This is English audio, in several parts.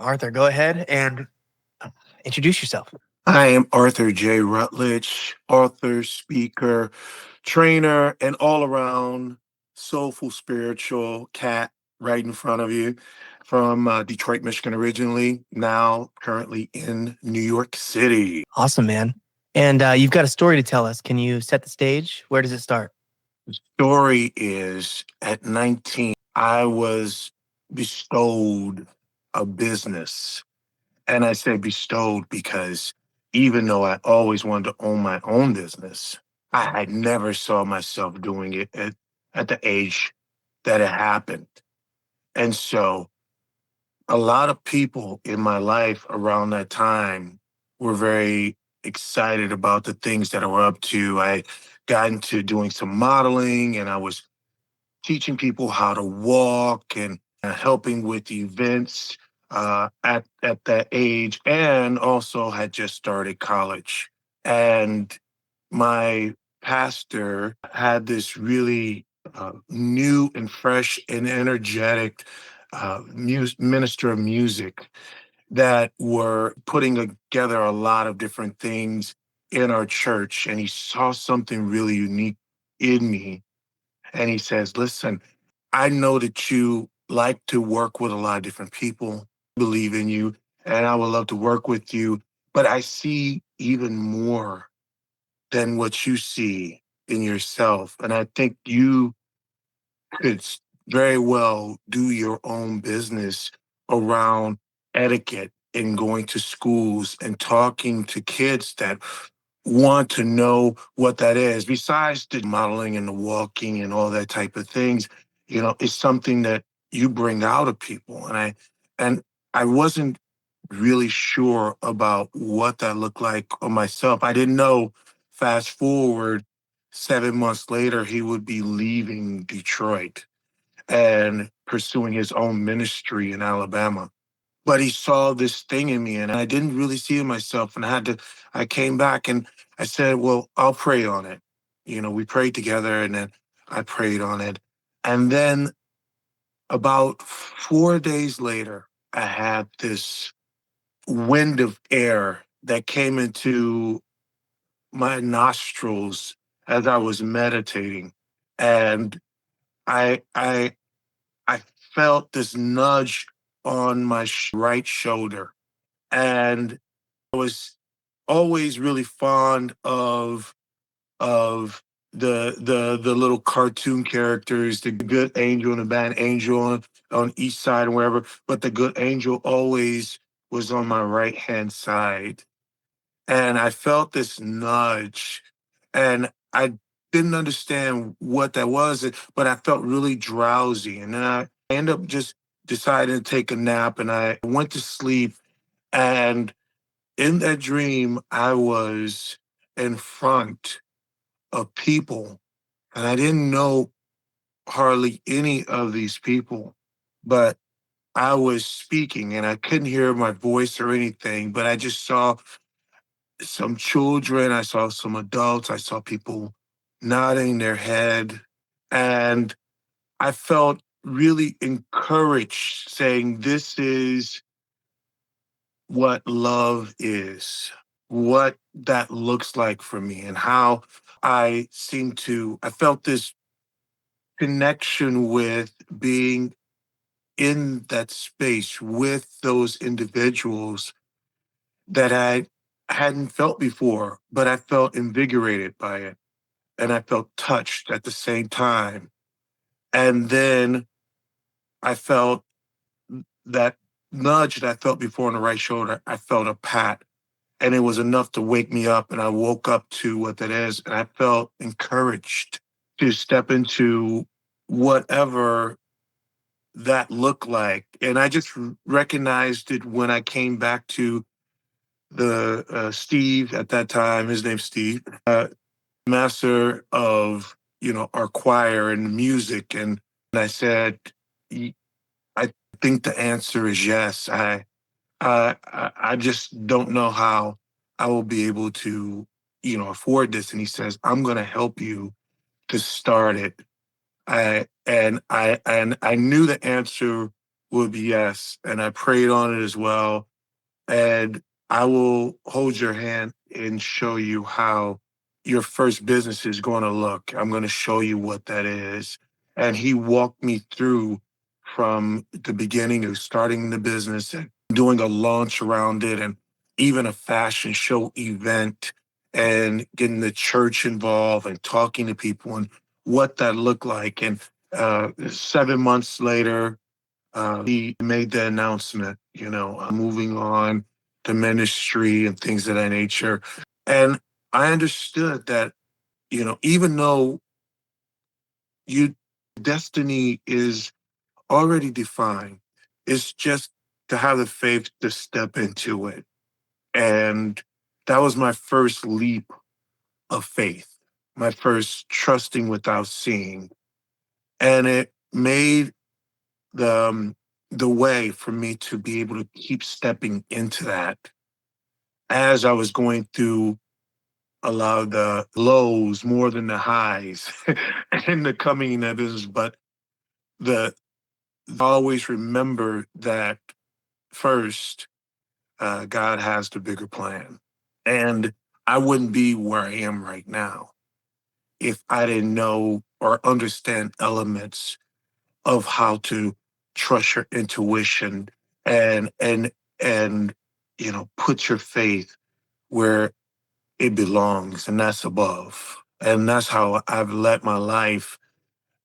Arthur, go ahead and introduce yourself. I am Arthur J. Rutledge, author, speaker, trainer, and all around soulful spiritual cat right in front of you from Detroit, Michigan originally, now currently in New York City. Awesome, man. And you've got a story to tell us. Can you set the stage? Where does it start? The story is at 19, I was bestowed a business. And I say bestowed because even though I always wanted to own my own business, I never saw myself doing it at the age that it happened. And so a lot of people in my life around that time were very excited about the things that I were up to. I got into doing some modeling and I was teaching people how to walk and helping with events at that age, and also had just started college. And my pastor had this really new and fresh and energetic minister of music that were putting together a lot of different things in our church. And he saw something really unique in me and he says, listen, I know that you like to work with a lot of different people, believe in you, and I would love to work with you. But I see even more than what you see in yourself. And I think you could very well do your own business around etiquette and going to schools and talking to kids that want to know what that is. Besides the modeling and the walking and all that type of things, it's something that you bring out of people. And I wasn't really sure about what that looked like on myself. I didn't know, fast forward 7 months later, he would be leaving Detroit and pursuing his own ministry in Alabama. But he saw this thing in me and I didn't really see it myself. And I came back and I said, well, I'll pray on it. We prayed together and then I prayed on it. And then about 4 days later, I had this wind of air that came into my nostrils as I was meditating. And I I felt this nudge on my right shoulder. And I was always really fond of the little cartoon characters, the good angel and the bad angel on each side and wherever. But the good angel always was on my right hand side. And I felt this nudge, and I didn't understand what that was, but I felt really drowsy. And then I ended up just deciding to take a nap, and I went to sleep. And in that dream, I was in front of people, and I didn't know hardly any of these people, but I was speaking, and I couldn't hear my voice or anything, but I just saw some children, I saw some adults, I saw people nodding their head, and I felt really encouraged saying, this is what love is, what that looks like for me, and how I felt this connection with being in that space with those individuals that I hadn't felt before, but I felt invigorated by it. And I felt touched at the same time. And then I felt that nudge that I felt before on the right shoulder. I felt a pat, and it was enough to wake me up. And I woke up to what that is. And I felt encouraged to step into whatever that looked like. And I just recognized it when I came back to the Steve at that time. His name's Steve, master of our choir and music. And I said, I think the answer is yes. I just don't know how I will be able to afford this. And he says, I'm going to help you to start it. I and I knew the answer would be yes. And I prayed on it as well. And I will hold your hand and show you how your first business is going to look. I'm going to show you what that is. And he walked me through from the beginning of starting the business and doing a launch around it and even a fashion show event and getting the church involved and talking to people and what that looked like. And 7 months later, he made the announcement, moving on to ministry and things of that nature. And I understood that, even though you destiny is already defined, it's just to have the faith to step into it. And that was my first leap of faith, my first trusting without seeing. And it made the way for me to be able to keep stepping into that as I was going through a lot of the lows more than the highs in the coming in that business. But the always remember that first, God has the bigger plan. And I wouldn't be where I am right now if I didn't know or understand elements of how to trust your intuition and and and put your faith where it belongs, and that's above. And that's how I've led my life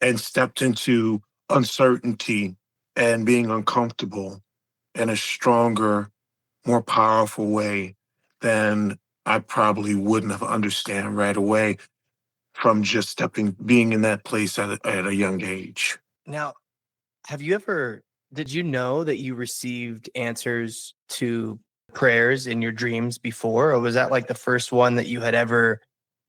and stepped into uncertainty and being uncomfortable in a stronger, more powerful way than I probably wouldn't have understand right away from just being in that place at a young age. Now, have you ever did you know that you received answers to prayers in your dreams before, or was that like the first one that you had ever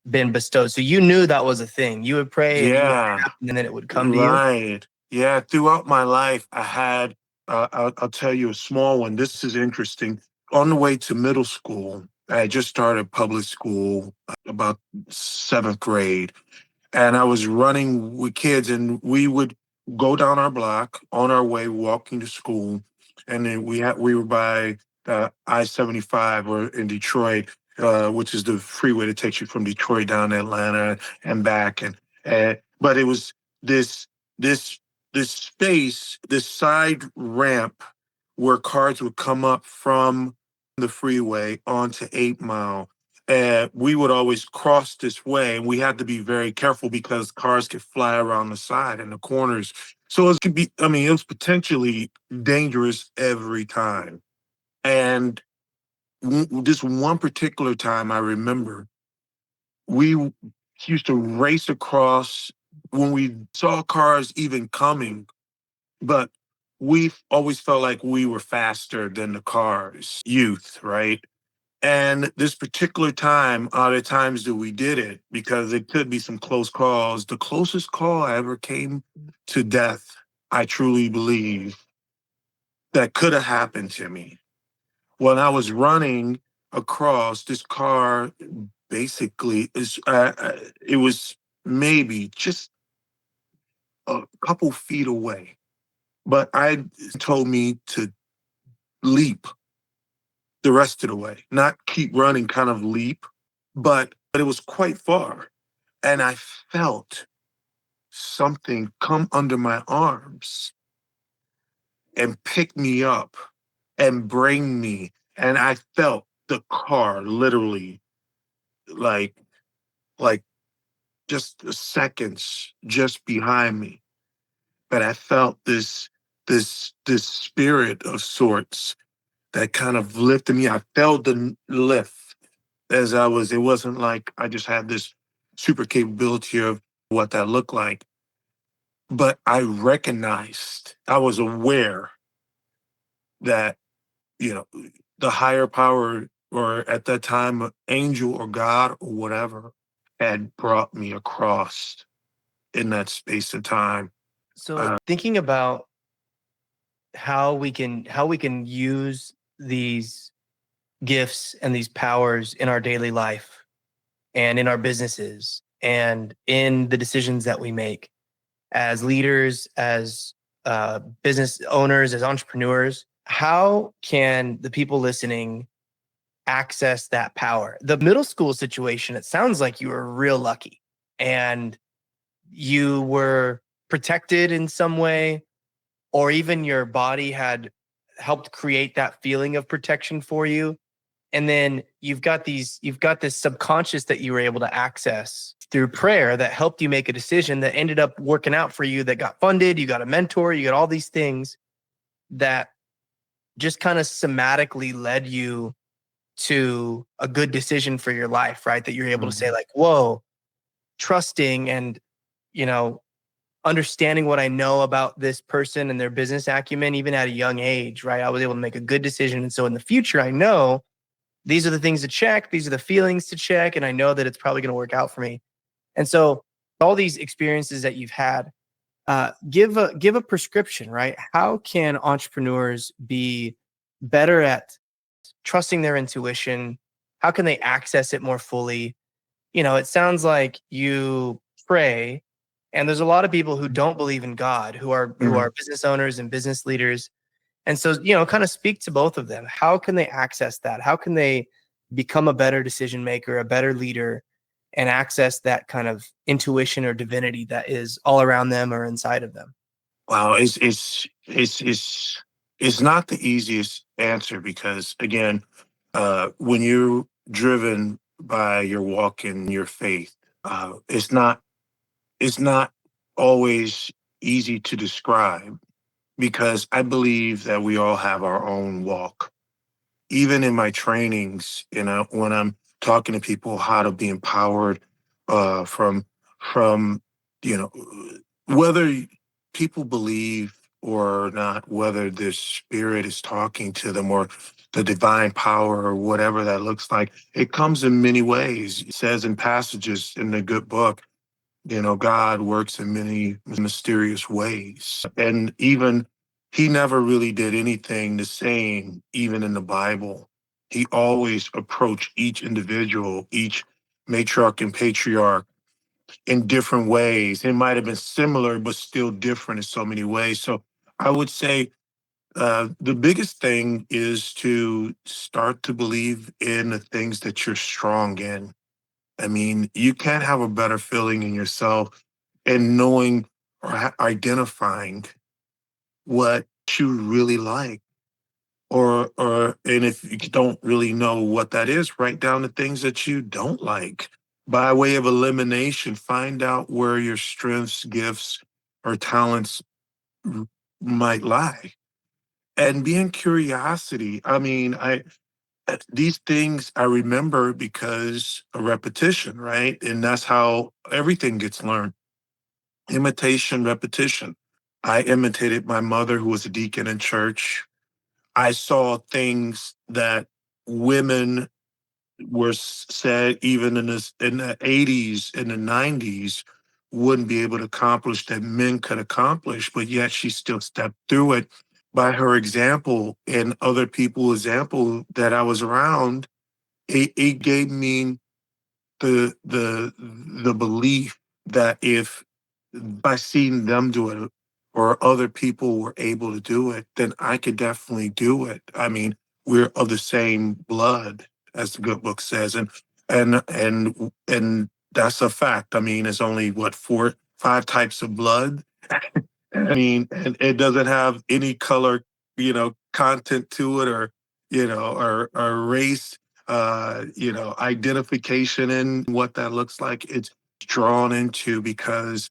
been bestowed? So you knew that was a thing. You would pray and you would Yeah, ask, and then it would come to you? right. Yeah, throughout my life, I had, I'll tell you a small one. This is interesting. On the way to middle school, I had just started public school, about seventh grade, and I was running with kids, and we would go down our block on our way walking to school, and then we were by I-75 or in Detroit, which is the freeway that takes you from Detroit down to Atlanta and back, and but it was this this this space, this side ramp where cars would come up from the freeway onto 8 Mile, and we would always cross this way, and we had to be very careful because cars could fly around the side and the corners. So it could be, I mean, it was potentially dangerous every time. And this one particular time I remember, we used to race across when we saw cars even coming, but we always felt like we were faster than the cars, youth, right? And this particular time are the times that we did it because it could be some close calls. The closest call I ever came to death, I truly believe, that could have happened to me. When I was running across this car, basically, it was maybe just a couple feet away, but I told me to leap the rest of the way, not keep running, kind of leap, but it was quite far. And I felt something come under my arms and pick me up and bring me. And I felt the car literally like like just seconds just behind me. But I felt this spirit of sorts that kind of lifted me. I felt the lift as I was. It wasn't like I just had this super capability of what that looked like, but I recognized, I was aware that, you know, the higher power, or at that time, angel or God or whatever, had brought me across in that space and time. So thinking about how we can use these gifts and these powers in our daily life and in our businesses and in the decisions that we make as leaders, as business owners, as entrepreneurs, how can the people listening access that power? The middle school situation, it sounds like you were real lucky and you were protected in some way, or even your body had helped create that feeling of protection for you. And then you've got this subconscious that you were able to access through prayer that helped you make a decision that ended up working out for you, that got funded, you got a mentor, you got all these things that just kind of somatically led you to a good decision for your life, right? That you're able to say like, whoa, trusting and, you know, understanding what I know about this person and their business acumen, even at a young age, right? I was able to make a good decision. And so in the future, I know these are the things to check. These are the feelings to check. And I know that it's probably going to work out for me. And so all these experiences that you've had, give a prescription, right? How can entrepreneurs be better at trusting their intuition? How can they access it more fully? You know, it sounds like you pray, and there's a lot of people who don't believe in God, who are business owners and business leaders. And so, you know, kind of speak to both of them. How can they access that? How can they become a better decision maker, a better leader, and access that kind of intuition or divinity that is all around them or inside of them? Wow, it's not the easiest answer because again, when you're driven by your walk in your faith, it's not always easy to describe because I believe that we all have our own walk. Even in my trainings, when I'm talking to people how to be empowered from you know whether people believe or not, whether the spirit is talking to them or the divine power or whatever that looks like, it comes in many ways. It says in passages in the good book, God works in many mysterious ways. And even he never really did anything the same, even in the Bible. He always approached each individual, each matriarch and patriarch in different ways. It might have been similar, but still different in so many ways. So I would say the biggest thing is to start to believe in the things that you're strong in. I mean, you can't have a better feeling in yourself and knowing or identifying what you really like. And if you don't really know what that is, write down the things that you don't like. By way of elimination, find out where your strengths, gifts, or talents r- might lie. And be in curiosity. I mean, these things I remember because of repetition, right? And that's how everything gets learned. Imitation, repetition. I imitated my mother, who was a deacon in church. I saw things that women were said even in the 80s and the 90s wouldn't be able to accomplish that men could accomplish, but yet she still stepped through it by her example and other people's example that I was around. It gave me the belief that if by seeing them do it or other people were able to do it, then I could definitely do it. I mean, we're of the same blood, as the good book says, and that's a fact. I mean, it's only what, four, five types of blood. I mean, and it doesn't have any color, content to it, or race, identification in what that looks like. It's drawn into because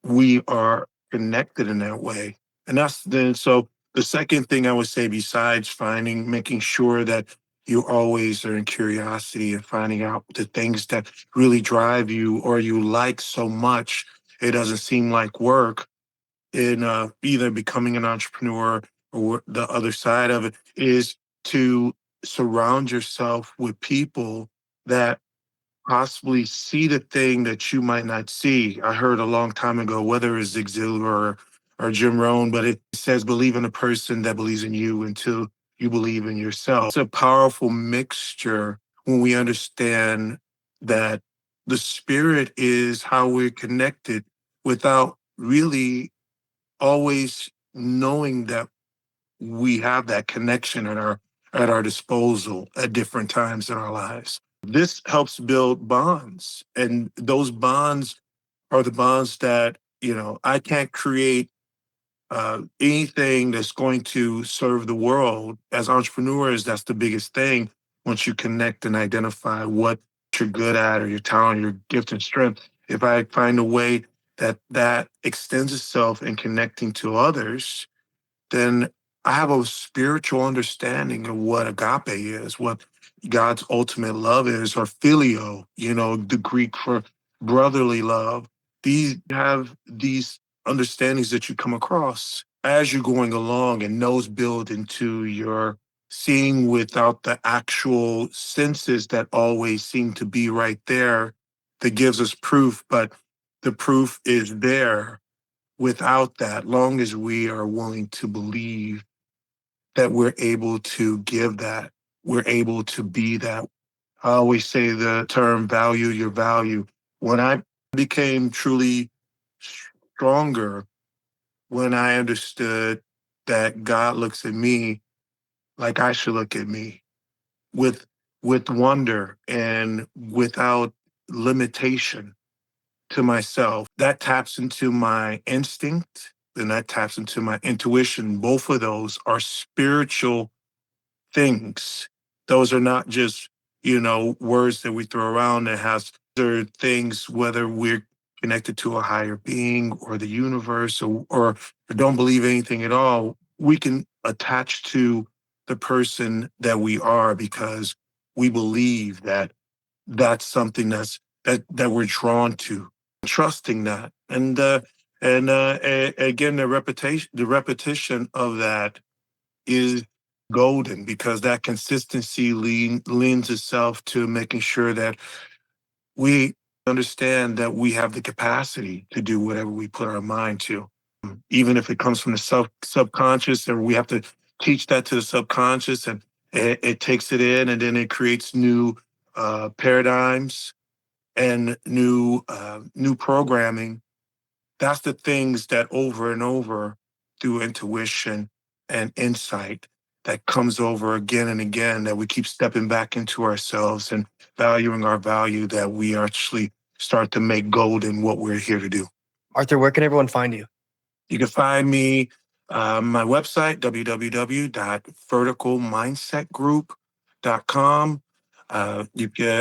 we are connected in that way. And that's then so the second thing I would say, besides making sure that you always are in curiosity and finding out the things that really drive you or you like so much, it doesn't seem like work in either becoming an entrepreneur or the other side of it, is to surround yourself with people that possibly see the thing that you might not see. I heard a long time ago, whether it's Zig Ziglar or Jim Rohn, but it says believe in a person that believes in you until you believe in yourself. It's a powerful mixture when we understand that the spirit is how we're connected without really always knowing that we have that connection at our disposal at different times in our lives. This helps build bonds, and those bonds are the bonds that, I can't create anything that's going to serve the world. As entrepreneurs, that's the biggest thing. Once you connect and identify what you're good at or your talent, your gift and strength, if I find a way that extends itself in connecting to others, then I have a spiritual understanding of what agape is, what God's ultimate love is, or filio, the Greek for brotherly love. These have these understandings that you come across as you're going along, and those build into your seeing without the actual senses that always seem to be right there that gives us proof, but the proof is there without that, long as we are willing to believe that we're able to give that, we're able to be that. I always say the term value your value. When I became truly stronger, when I understood that God looks at me like I should look at me with wonder and without limitation to myself. That taps into my instinct, and that taps into my intuition. Both of those are spiritual things. Those are not just, words that we throw around that has other things, whether we're connected to a higher being or the universe or don't believe anything at all. We can attach to the person that we are because we believe that that's something that we're drawn to, trusting that, and again, the repetition of that is golden because that consistency lends itself to making sure that we understand that we have the capacity to do whatever we put our mind to, even if it comes from the subconscious, or we have to teach that to the subconscious, and it takes it in, and then it creates new paradigms and new programming. That's the things that over and over through intuition and insight that comes over again and again, that we keep stepping back into ourselves and valuing our value, that we actually start to make gold in what we're here to do. Arthur, where can everyone find you? You can find me, my website, www.verticalmindsetgroup.com. I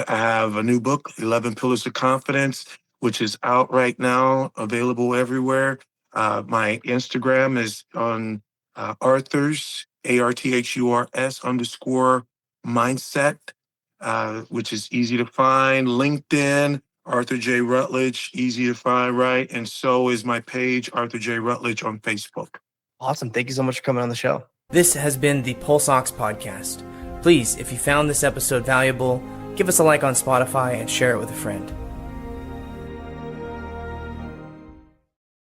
have a new book, 11 Pillars of Confidence, which is out right now, available everywhere. My Instagram is on Arthur's, ARTHURS _mindset, which is easy to find. LinkedIn, Arthur J. Rutledge, easy to find, right? And so is my page, Arthur J. Rutledge, on Facebook. Awesome. Thank you so much for coming on the show. This has been the Pulse Ox Podcast. Please, if you found this episode valuable, give us a like on Spotify and share it with a friend.